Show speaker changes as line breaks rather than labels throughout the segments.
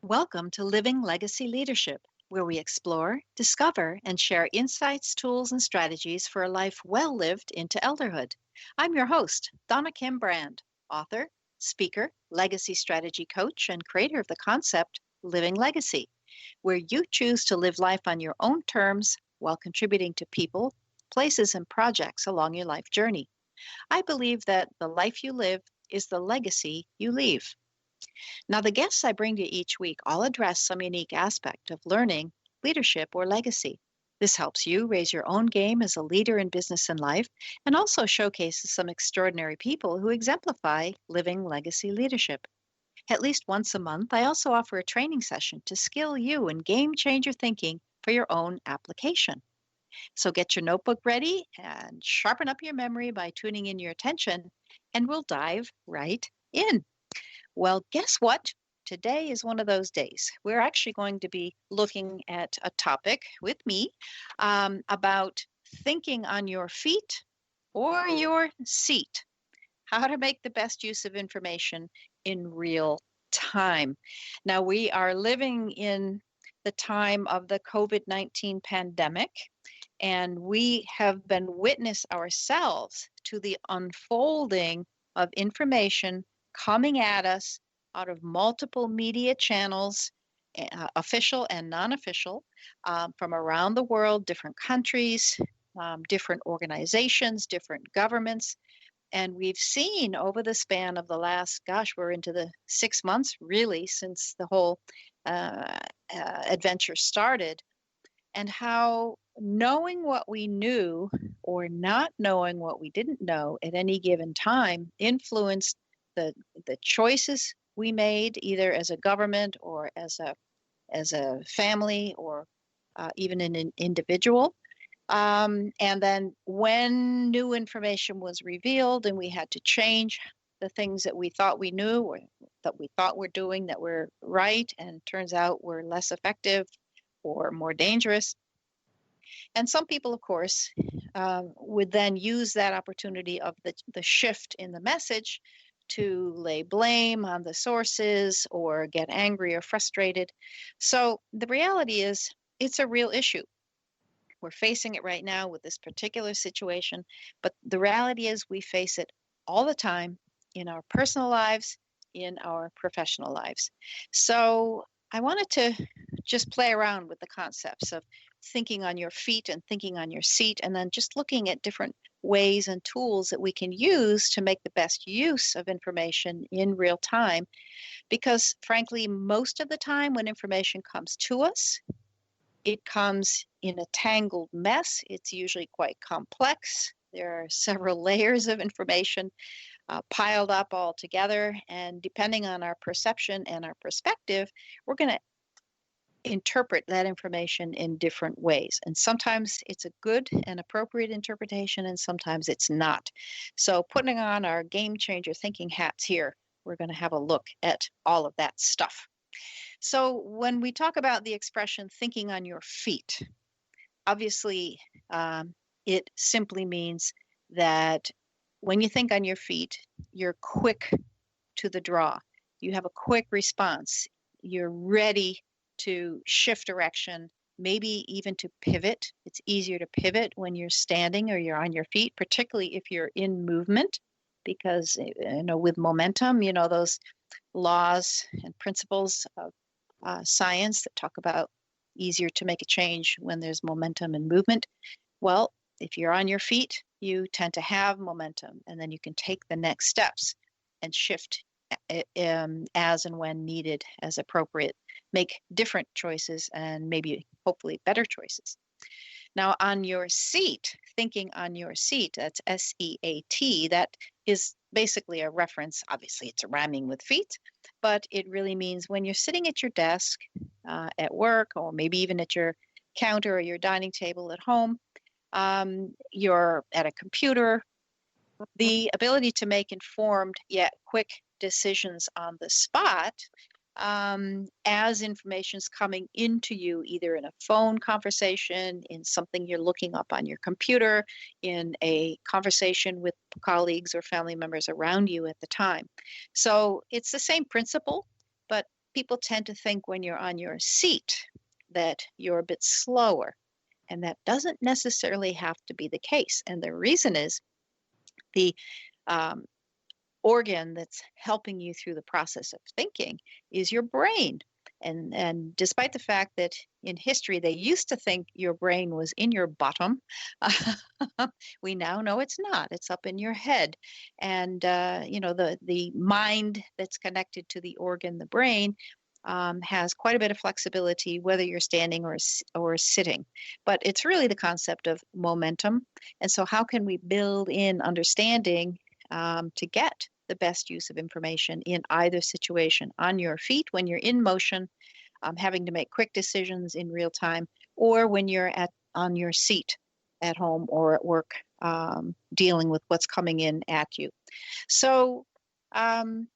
Welcome to Living Legacy Leadership, where we explore, discover, and share insights, tools, and strategies for a life well lived into elderhood. I'm your host, Donna Kim Brand, author, speaker, legacy strategy coach, and creator of the concept Living Legacy, where you choose to live life on your own terms while contributing to people, places, and projects along your life journey. I believe that the life you live is the legacy you leave. Now, the guests I bring to you each week all address some unique aspect of learning, leadership, or legacy. This helps you raise your own game as a leader in business and life, and also showcases some extraordinary people who exemplify living legacy leadership. At least once a month, I also offer a training session to skill you in game changer thinking for your own application. So get your notebook ready and sharpen up your memory by tuning in your attention, and we'll dive right in. Well, guess what? Today is one of those days. We're actually going to be looking at a topic with me about thinking on your feet or your seat, how to make the best use of information in real time. Now, we are living in the time of the COVID-19 pandemic, and we have been witness ourselves to the unfolding of information coming at us out of multiple media channels, official and non-official, from around the world, different countries, different organizations, different governments. And we've seen over the span of the last, we're into the 6 months really since the whole adventure started, and how knowing what we knew or not knowing what we didn't know at any given time influenced the choices we made, either as a government or as a family or even an individual. And then when new information was revealed and we had to change the things that we thought we knew or that we thought we're doing that were right, and turns out were less effective or more dangerous. And some people, of course, would then use that opportunity of the shift in the message to lay blame on the sources or get angry or frustrated. So the reality is it's a real issue. We're facing it right now with this particular situation, but the reality is we face it all the time in our personal lives, in our professional lives. So I wanted to just play around with the concepts of thinking on your feet and thinking on your seat, and then just looking at different ways and tools that we can use to make the best use of information in real time. Because frankly, most of the time when information comes to us, it comes in a tangled mess. It's usually quite complex. There are several layers of information piled up all together, and depending on our perception and our perspective, we're going to interpret that information in different ways. And sometimes it's a good and appropriate interpretation, and sometimes it's not. So putting on our game changer thinking hats here, we're going to have a look at all of that stuff. So when we talk about the expression thinking on your feet, obviously it simply means that when you think on your feet, you're quick to the draw. You have a quick response. You're ready to shift direction, maybe even to pivot. It's easier to pivot when you're standing or you're on your feet, particularly if you're in movement, because with momentum, those laws and principles of science that talk about easier to make a change when there's momentum and movement. Well, if you're on your feet, you tend to have momentum, and then you can take the next steps and shift as and when needed, as appropriate, make different choices and maybe hopefully better choices. Now on your seat, thinking on your seat, that's S-E-A-T, that is basically a reference. Obviously it's rhyming with feet, but it really means when you're sitting at your desk at work, or maybe even at your counter or your dining table at home, you're at a computer, the ability to make informed yet quick decisions on the spot as information's coming into you, either in a phone conversation, in something you're looking up on your computer, in a conversation with colleagues or family members around you at the time. So it's the same principle, but people tend to think when you're on your seat that you're a bit slower, and that doesn't necessarily have to be the case. And the reason is the um, organ that's helping you through the process of thinking is your brain. And despite the fact that in history they used to think your brain was in your bottom, we now know it's not. It's up in your head. And the mind that's connected to the organ, the brain, has quite a bit of flexibility, whether you're standing or sitting. But it's really the concept of momentum. And so how can we build in understanding to get the best use of information in either situation, on your feet when you're in motion, having to make quick decisions in real time, or when you're on your seat at home or at work, dealing with what's coming in at you. So in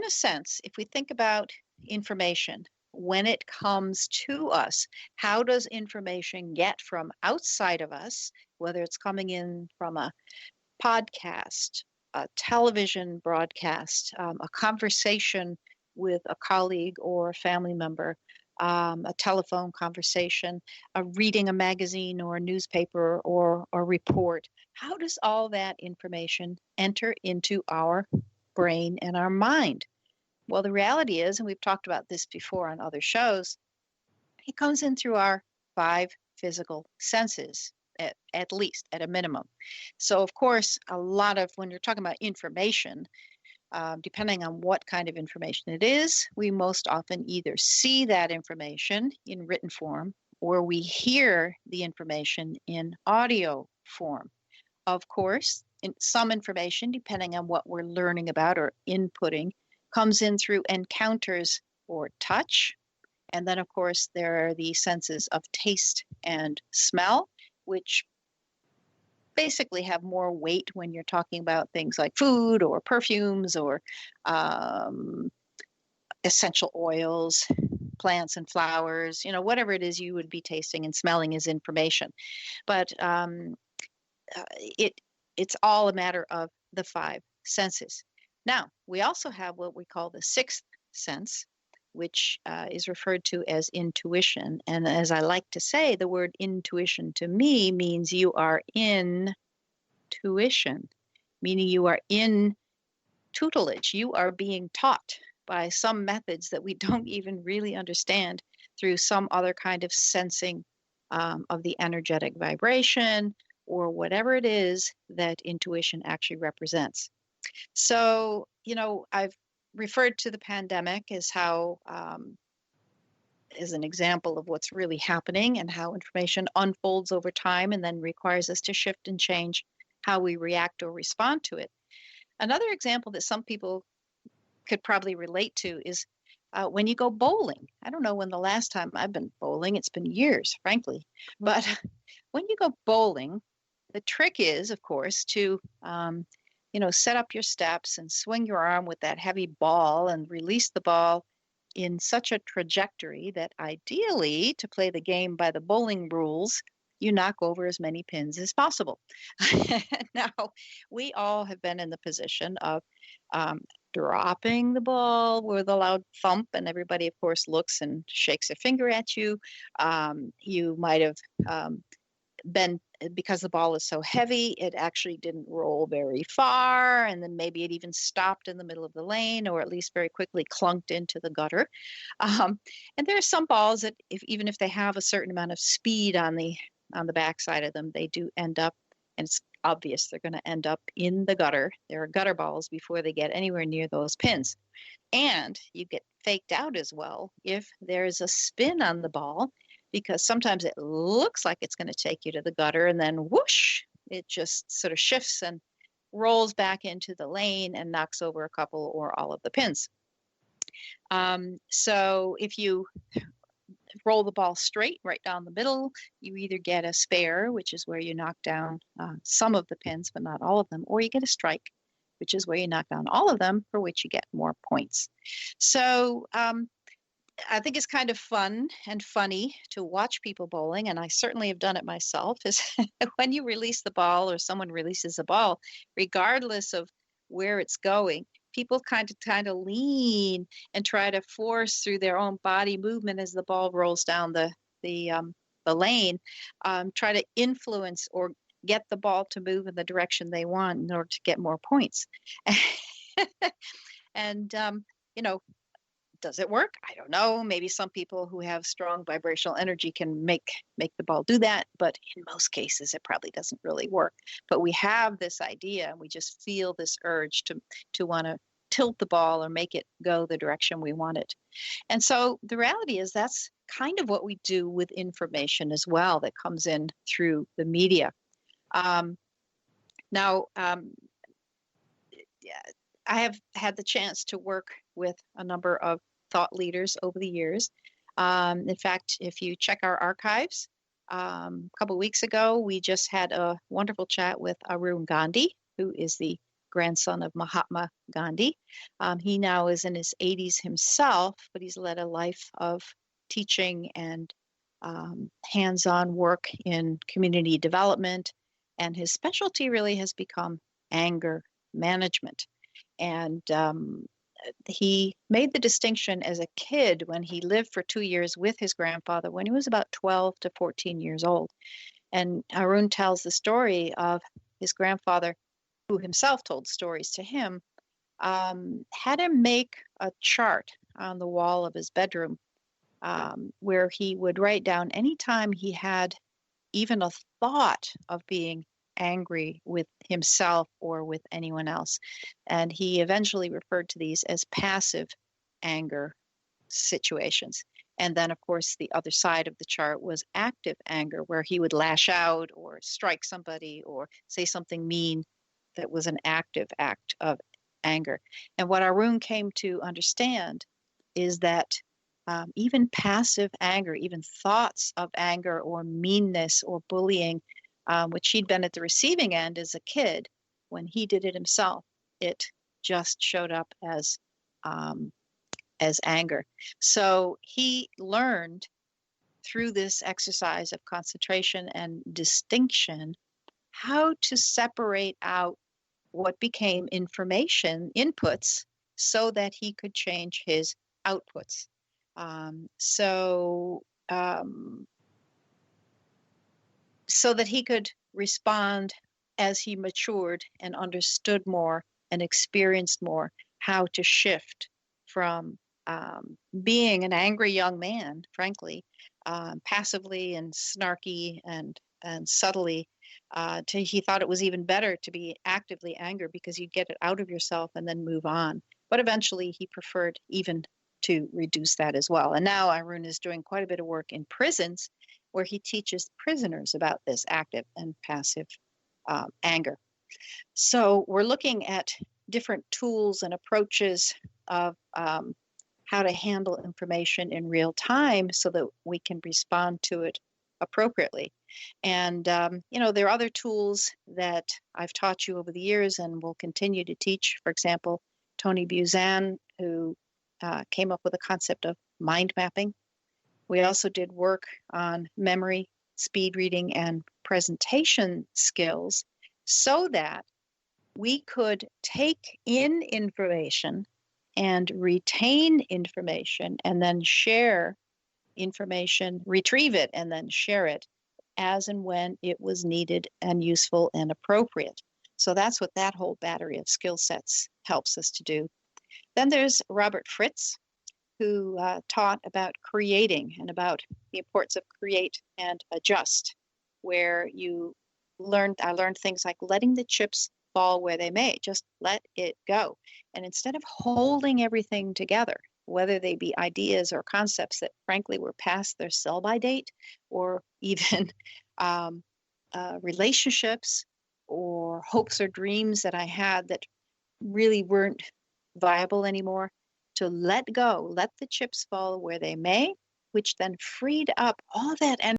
a sense, if we think about information, when it comes to us, how does information get from outside of us, whether it's coming in from a podcast, a television broadcast, a conversation with a colleague or a family member, a telephone conversation, reading a magazine or a newspaper or a report. How does all that information enter into our brain and our mind? Well, the reality is, and we've talked about this before on other shows, it comes in through our 5 physical senses, at least, at a minimum. So, of course, a lot of when you're talking about information, depending on what kind of information it is, we most often either see that information in written form or we hear the information in audio form. Of course, some information, depending on what we're learning about or inputting, comes in through encounters or touch. And then, of course, there are the senses of taste and smell, which basically have more weight when you're talking about things like food or perfumes or essential oils, plants and flowers, whatever it is you would be tasting and smelling as information. But it's all a matter of the 5 senses. Now, we also have what we call the 6th sense, which is referred to as intuition. And as I like to say, the word intuition to me means you are in tuition, meaning you are in tutelage. You are being taught by some methods that we don't even really understand through some other kind of sensing of the energetic vibration or whatever it is that intuition actually represents. So, I've referred to the pandemic as how, as an example of what's really happening and how information unfolds over time and then requires us to shift and change how we react or respond to it. Another example that some people could probably relate to is when you go bowling. I don't know when the last time I've been bowling. It's been years, frankly. But when you go bowling, the trick is, of course, to set up your steps and swing your arm with that heavy ball and release the ball in such a trajectory that ideally, to play the game by the bowling rules, you knock over as many pins as possible. Now, we all have been in the position of dropping the ball with a loud thump, and everybody, of course, looks and shakes their finger at you. You might have been, because the ball is so heavy, it actually didn't roll very far, and then maybe it even stopped in the middle of the lane, or at least very quickly clunked into the gutter. And there are some balls that, even if they have a certain amount of speed on the backside of them, they do end up, and it's obvious they're going to end up in the gutter. There are gutter balls before they get anywhere near those pins. And you get faked out as well if there's a spin on the ball, because sometimes it looks like it's going to take you to the gutter and then whoosh, it just sort of shifts and rolls back into the lane and knocks over a couple or all of the pins. So if you roll the ball straight right down the middle, you either get a spare, which is where you knock down some of the pins, but not all of them, or you get a strike, which is where you knock down all of them, for which you get more points. So I think it's kind of fun and funny to watch people bowling, and I certainly have done it myself, is when you release the ball or someone releases a ball, regardless of where it's going, people kind of lean and try to force through their own body movement as the ball rolls down the lane, try to influence or get the ball to move in the direction they want in order to get more points. And does it work? I don't know. Maybe some people who have strong vibrational energy can make the ball do that, but in most cases it probably doesn't really work. But we have this idea and we just feel this urge to want to tilt the ball or make it go the direction we want it. And so the reality is that's kind of what we do with information as well that comes in through the media. Now, I have had the chance to work with a number of thought leaders over the years. In fact, if you check our archives, a couple of weeks ago, we just had a wonderful chat with Arun Gandhi, who is the grandson of Mahatma Gandhi. He now is in his 80s himself, but he's led a life of teaching and hands-on work in community development. And his specialty really has become anger management. And he made the distinction as a kid when he lived for 2 years with his grandfather when he was about 12 to 14 years old. And Arun tells the story of his grandfather, who himself told stories to him, had him make a chart on the wall of his bedroom where he would write down any time he had even a thought of being angry with himself or with anyone else. And he eventually referred to these as passive anger situations. And then, of course, the other side of the chart was active anger, where he would lash out or strike somebody or say something mean that was an active act of anger. And what Arun came to understand is that even passive anger, even thoughts of anger or meanness or bullying, which he'd been at the receiving end as a kid, when he did it himself, it just showed up as anger. So he learned through this exercise of concentration and distinction how to separate out what became information inputs so that he could change his outputs. So that he could respond as he matured and understood more and experienced more how to shift from being an angry young man, frankly, passively and snarky and subtly, he thought it was even better to be actively angry because you'd get it out of yourself and then move on. But eventually he preferred even to reduce that as well. And now Arun is doing quite a bit of work in prisons where he teaches prisoners about this active and passive anger. So we're looking at different tools and approaches of how to handle information in real time so that we can respond to it appropriately. And, there are other tools that I've taught you over the years and will continue to teach. For example, Tony Buzan, who came up with the concept of mind mapping. We also did work on memory, speed reading, and presentation skills so that we could take in information and retain information and then share information, retrieve it, and then share it as and when it was needed and useful and appropriate. So that's what that whole battery of skill sets helps us to do. Then there's Robert Fritz, who taught about creating and about the importance of create and adjust, where I learned things like letting the chips fall where they may, just let it go. And instead of holding everything together, whether they be ideas or concepts that frankly were past their sell-by date, or even relationships or hopes or dreams that I had that really weren't viable anymore, to let go, let the chips fall where they may, which then freed up all that energy